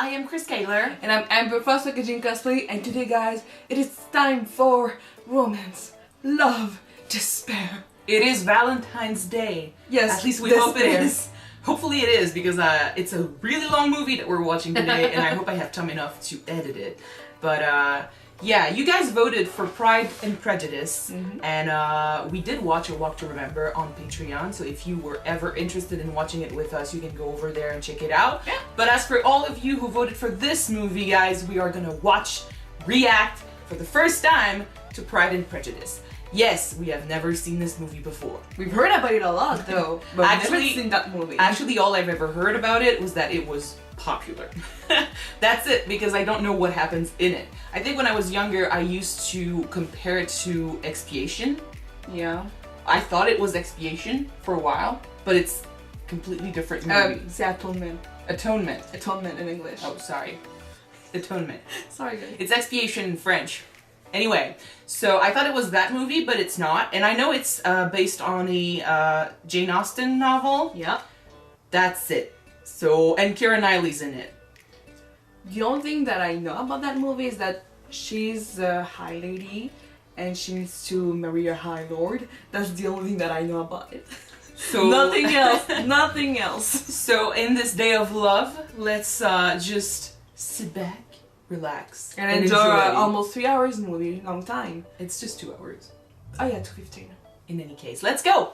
I am Chris Kaler. And I'm Amber Foster Kajin Cosplay, and today guys, it is time for romance, love, despair. It is Valentine's Day. Yes, at least we hope it is. Hopefully it is, because it's a really long movie that we're watching today, and I hope I have time enough to edit it. But yeah, you guys voted for Pride and Prejudice, and we did watch A Walk to Remember on Patreon, so if you were ever interested in watching it with us, you can go over there and check it out. Yeah. But as for all of you who voted for this movie, guys, we are gonna react for the first time to Pride and Prejudice. Yes, we have never seen this movie before. We've heard about it a lot though, but we've never seen that movie. Actually, all I've ever heard about it was that it was popular. That's it, because I don't know what happens in it. I think when I was younger, I used to compare it to Expiation. Yeah. I thought it was Expiation for a while, but it's completely different movie. The Atonement. Atonement. Atonement in English. Oh, sorry. Atonement. Sorry guys. It's Expiation in French. Anyway, so I thought it was that movie, but it's not. And I know it's based on a Jane Austen novel. Yeah. That's it. So, and Keira Knightley's in it. The only thing that I know about that movie is that she's a high lady and she needs to marry a high lord. That's the only thing that I know about it. So nothing else. Nothing else. So in this day of love, let's just sit back, relax, and enjoy almost 3 hours movie. Long time. It's just 2 hours. Oh yeah, 2:15. In any case, let's go.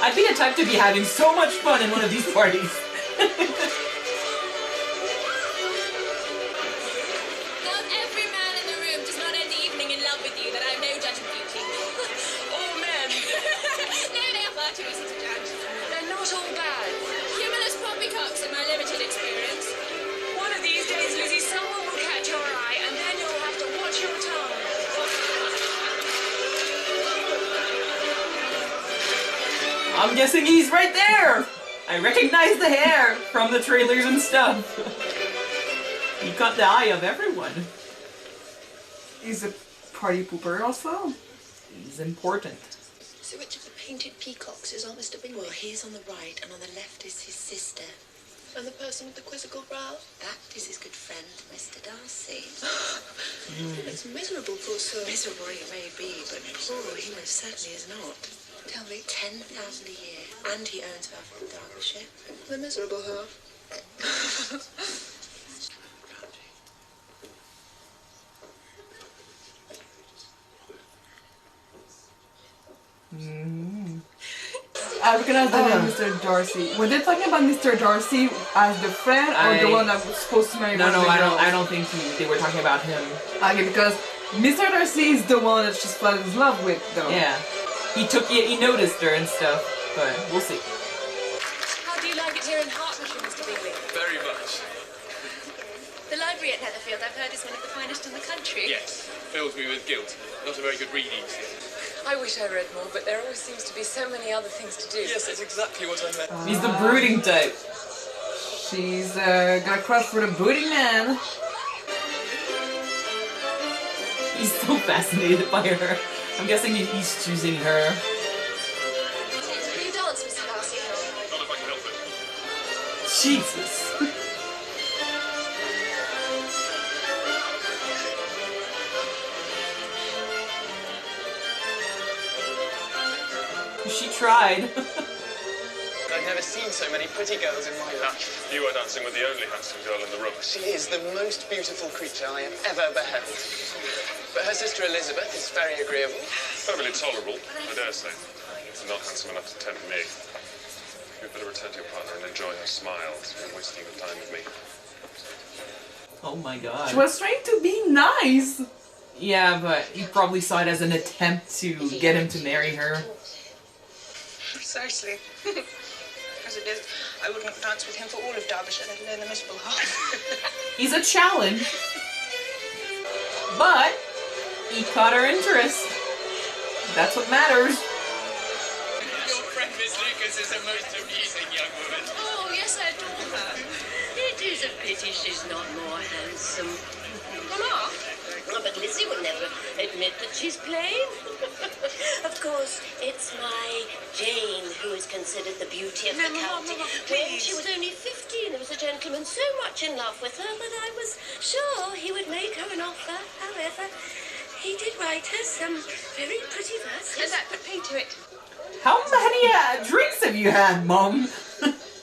I'd be the type to be having so much fun in one of these parties. Not every man in the room does not end the evening in love with you, that I have no judge of beauty. All men. No, they are far too easy to judge. They're not all bad. Humorless poppycocks in my limited experience. One of these days, Lizzie, someone will catch your eye, and then you'll have to watch your tongue. I'm guessing he's right there! I recognize the hair from the trailers and stuff. He caught the eye of everyone. He's a party pooper also. He's important. So which of the painted peacocks is our Mr. Bingley? Well, he's on the right, and on the left is his sister. And the person with the quizzical brow? That is his good friend, Mr. Darcy. It's miserable, poor soul. Miserable it may be, but poor he most certainly is not. Tell me, 10,000 a year, and he owns half of Derbyshire. The miserable half. I recognize the name Mr. Darcy. Were they talking about Mr. Darcy as the friend or the one that was supposed to marry No, one of the girls? I don't think they were talking about him. Okay, because Mr. Darcy is the one that she's fallen in love with, though. Yeah. He noticed her and stuff, but we'll see. How do you like it here in Hertfordshire, Mr. Bingley? Very much. The library at Netherfield, I've heard, is one of the finest in the country. Yes. Fills me with guilt. Not a very good reading scene. I wish I read more, but there always seems to be so many other things to do. Yes, that's exactly what I meant. He's the brooding type. She's got a crush for the brooding man. He's so fascinated by her. I'm guessing he's choosing her. Will you dance, Mr. Darcy? Not if I can help it. Jesus. She tried. I've never seen so many pretty girls in my life. You are dancing with the only handsome girl in the room. She is the most beautiful creature I have ever beheld. But her sister Elizabeth is very agreeable. Perfectly tolerable, I dare say. She's not handsome enough to tempt me. You'd better return to your partner and enjoy her smiles. You're wasting your time with me. Oh my god. She was trying to be nice. Yeah, but he probably saw it as an attempt to get him to marry her. Precisely. As it is, I wouldn't dance with him for all of Derbyshire, let alone the miserable half. He's a challenge. But he caught her interest. That's what matters. Your friend Miss Lucas is a most amusing young woman. Oh, yes, I adore her. It is a pity she's not more handsome. Mamma? But Lizzie would never admit that she's plain. Of course, it's my Jane who is considered the beauty of the county. When she was only 15, there was a gentleman so much in love with her that I was sure he would make her an offer. However, he did write her some very pretty verses. And that put pay to it. How many drinks have you had, Mum?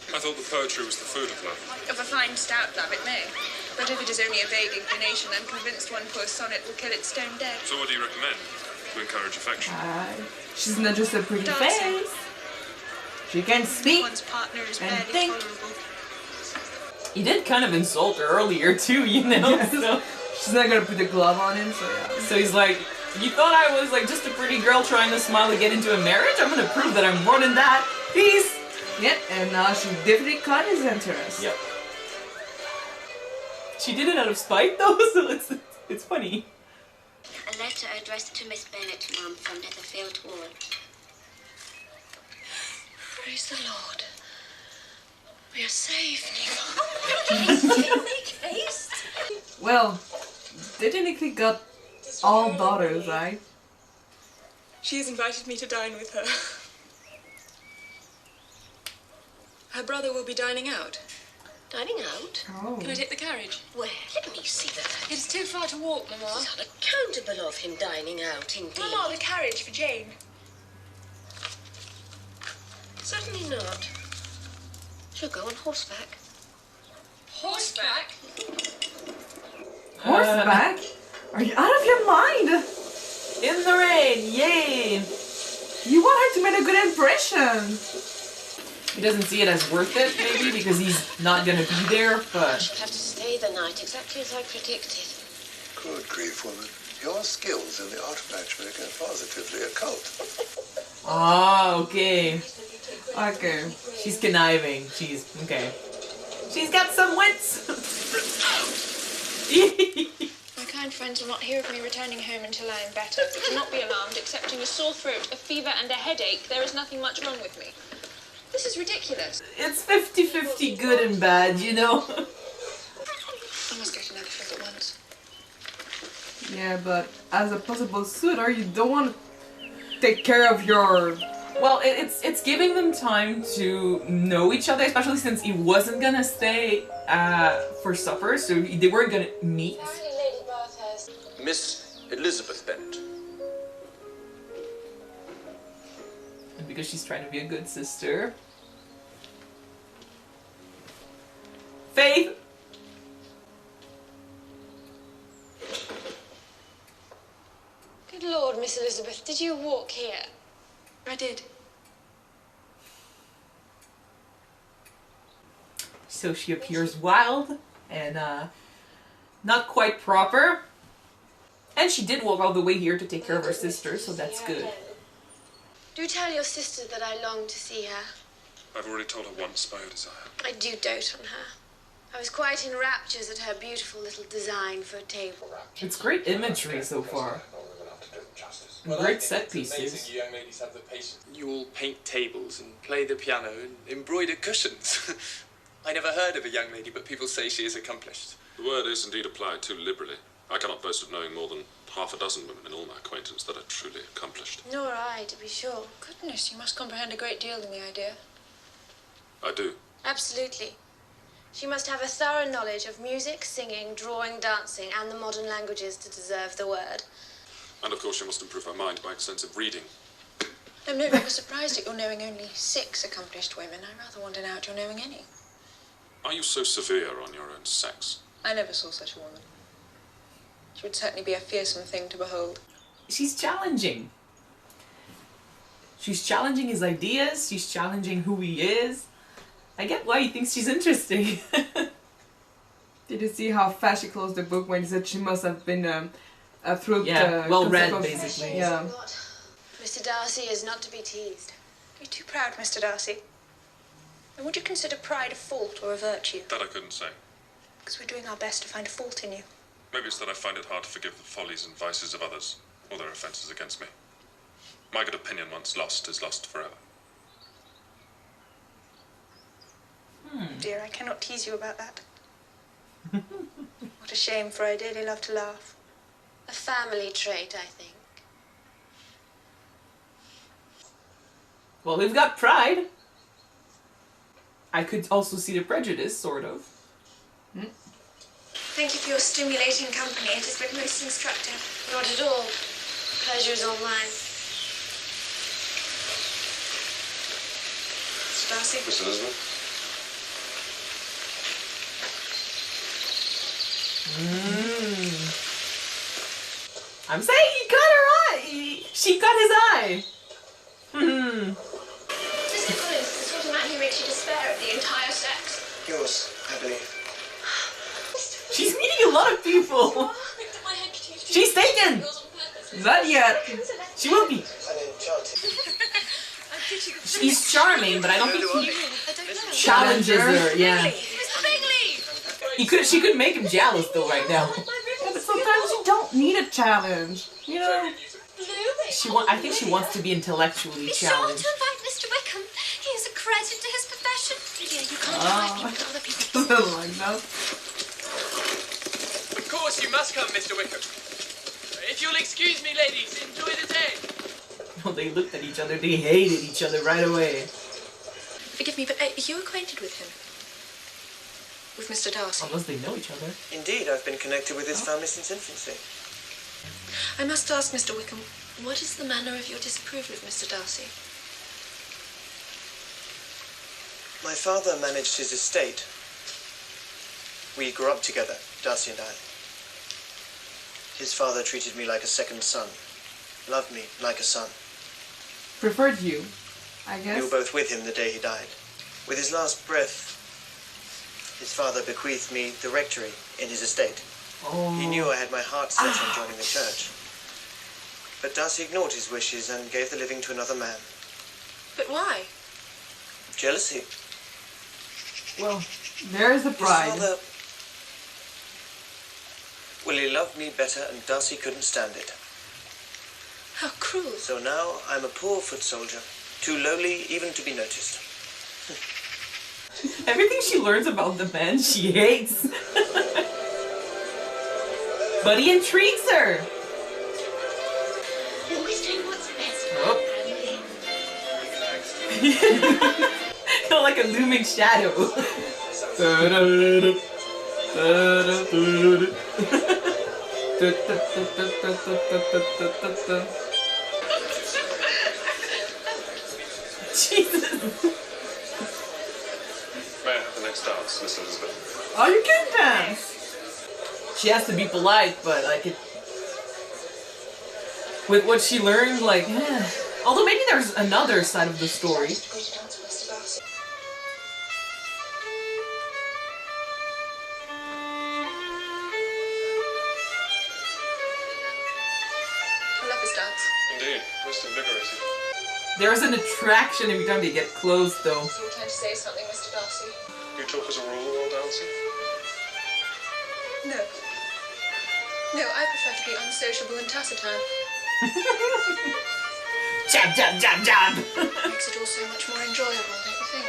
I thought the poetry was the food of love. Of a fine stout love, it may. But if it is only a vague inclination, I'm convinced one poor sonnet will kill it stone dead. So what do you recommend to encourage affection? She's not just a pretty Dancing. face. She can speak. One's partner is And barely think. tolerable. He did kind of insult her earlier too, you know? Yes. So, She's not gonna put the glove on him, so yeah. so he's like, you thought I was like just a pretty girl trying to smile to get into a marriage? I'm gonna prove that I'm more than that. Peace! Yep, and now she definitely caught his interest. Yep. She did it out of spite though, so it's funny. A letter addressed to Miss Bennet, Mum, from Netherfield Ward. Praise the Lord. We are saved. Make haste. Well, they technically got all daughters, right? She has invited me to dine with her. Her brother will be dining out. Dining out? Oh. Can I take the carriage? Where? Let me see that. It is too far to walk, Mamma. It's unaccountable of him dining out, indeed. Mamma, the carriage for Jane. Certainly not. She'll go on horseback. Horseback? Horseback? Are you out of your mind? In the rain, yay! You want her to make a good impression. He doesn't see it as worth it, maybe, because he's not gonna be there, but... She'll have to stay the night, exactly as I predicted. Good grief, woman. Your skills in the art of matchmaking are positively occult. Ah, okay. Okay. She's conniving. Okay. She's got some wits! My kind friends will not hear of me returning home until I am better. But do not be alarmed. Excepting a sore throat, a fever, and a headache, there is nothing much wrong with me. This is ridiculous. It's 50-50 good and bad, you know? I must go to Netherfield at once. Yeah, but as a possible suitor, you don't want to take care of your... Well, it's giving them time to know each other, especially since he wasn't gonna stay for supper, so they weren't gonna meet. Lady Bathurst. Miss Elizabeth Bennet. And because she's trying to be a good sister. Faith! Good Lord, Miss Elizabeth, did you walk here? I did. So she appears wild and not quite proper. And she did walk all the way here to take care of her sister, so that's good. Do tell your sister that I long to see her. I've already told her once my desire. I do dote on her. I was quite in raptures at her beautiful little design for a table. It's great imagery so far. And great set pieces. You all paint tables and play the piano and embroider cushions. I never heard of a young lady, but people say she is accomplished. The word is indeed applied too liberally. I cannot boast of knowing more than half a dozen women in all my acquaintance that are truly accomplished. Nor I, to be sure. Goodness, you must comprehend a great deal in the idea. I do. Absolutely. She must have a thorough knowledge of music, singing, drawing, dancing, and the modern languages to deserve the word. And of course she must improve her mind by extensive reading. I'm no longer surprised at your knowing only 6 accomplished women. I rather wonder now at your knowing any. Are you so severe on your own sex? I never saw such a woman. She would certainly be a fearsome thing to behold. She's challenging. She's challenging his ideas, she's challenging who he is. I get why he thinks she's interesting. Did you see how fast she closed the book when she said she must have been through Yeah, the... well read, concept of- basically. Yeah. Mr. Darcy is not to be teased. You're too proud, Mr. Darcy. And would you consider pride a fault or a virtue? That I couldn't say. Because we're doing our best to find a fault in you. Maybe it's that I find it hard to forgive the follies and vices of others, or their offences against me. My good opinion once lost is lost forever. Dear, I cannot tease you about that. What a shame, for I dearly love to laugh. A family trait, I think. Well, we've got Pride. I could also see the Prejudice, sort of. Thank you for your stimulating company. It has been most instructive. Not at all. Pleasure's all mine. Mr. Darcy. Miss Elizabeth? I'm saying he got her eye! She got his eye! Mr. Collins, the sort of man who makes you despair of the entire sex. Yours, I believe. She's meeting a lot of people! She's taken! Not yet. She will be. She's charming, but I don't think he challenges her, yeah. She could make him jealous though right now. Yeah, but sometimes you don't need a challenge. You know? I think she wants to be intellectually Be sure challenged. to invite Mr. Wickham. He is a credit to his profession. Yeah, you can't invite me to other people. Like that. Of course you must come, Mr. Wickham. If you'll excuse me, ladies, enjoy the day. Oh, they looked at each other. They hated each other right away. Forgive me, but are you acquainted with him? With Mr. Darcy? Unless they know each other. Indeed, I've been connected with his family since infancy. I must ask, Mr. Wickham, what is the manner of your disapproval of Mr. Darcy? My father managed his estate. We grew up together, Darcy and I. His father treated me like a second son, loved me like a son. Preferred you, I We guess. were both with him the day he died. With his last breath, his father bequeathed me the rectory in his estate. Oh. He knew I had my heart set on joining the church. But Darcy ignored his wishes and gave the living to another man. But why? Jealousy. Well, there's the His pride. father... Well, he loved me better and Darcy couldn't stand it. How cruel. So now I'm a poor foot soldier, too lowly even to be noticed. Everything she learns about the man, she hates. But he intrigues her. Always doing what's best. Oh. Kind of like a looming shadow. Jesus. May I have the next dance, Miss Elizabeth? Oh, you can dance. She has to be polite, but like it. With what she learned, like, although maybe there's another side of the story. I love this dance. Indeed, most invigorating. There's an attraction every time they get close, though. You were trying to say something, Mr. Darcy? You talk as a rule while dancing? No. No, I prefer to be unsociable and taciturn. Jab, jab, jab, jab! Makes it all so much more enjoyable, don't you think?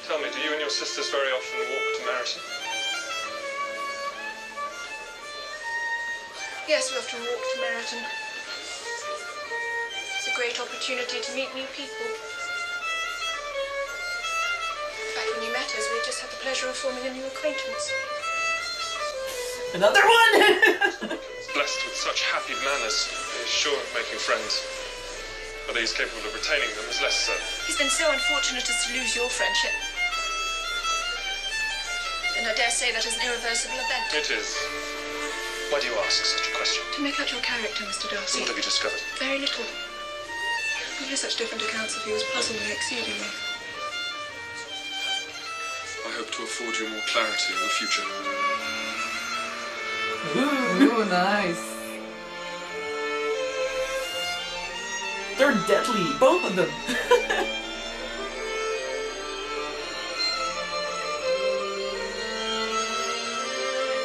Tell me, do you and your sisters very often walk to Meryton? Yes, we often walk to Meryton. It's a great opportunity to meet new people. In fact, when you met us, we just had the pleasure of forming a new acquaintance. Another one! Blessed with such happy manners, he is sure of making friends. Whether he's capable of retaining them is less so. He's been so unfortunate as to lose your friendship. And I dare say that is an irreversible event. It is. Why do you ask such a question? To make out your character, Mr. Darcy. What have you discovered? Very little. You hear such different accounts of you as puzzle me exceedingly. I hope to afford you more clarity in the future. Ooh, nice. They're deadly, both of them.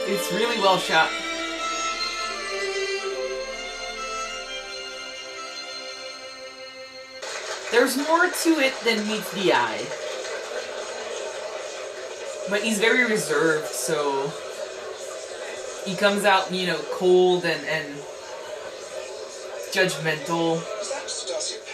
It's really well shot. There's more to it than meets the eye. But he's very reserved, so he comes out, you know, cold and judgmental. Is that Mr. Darcy?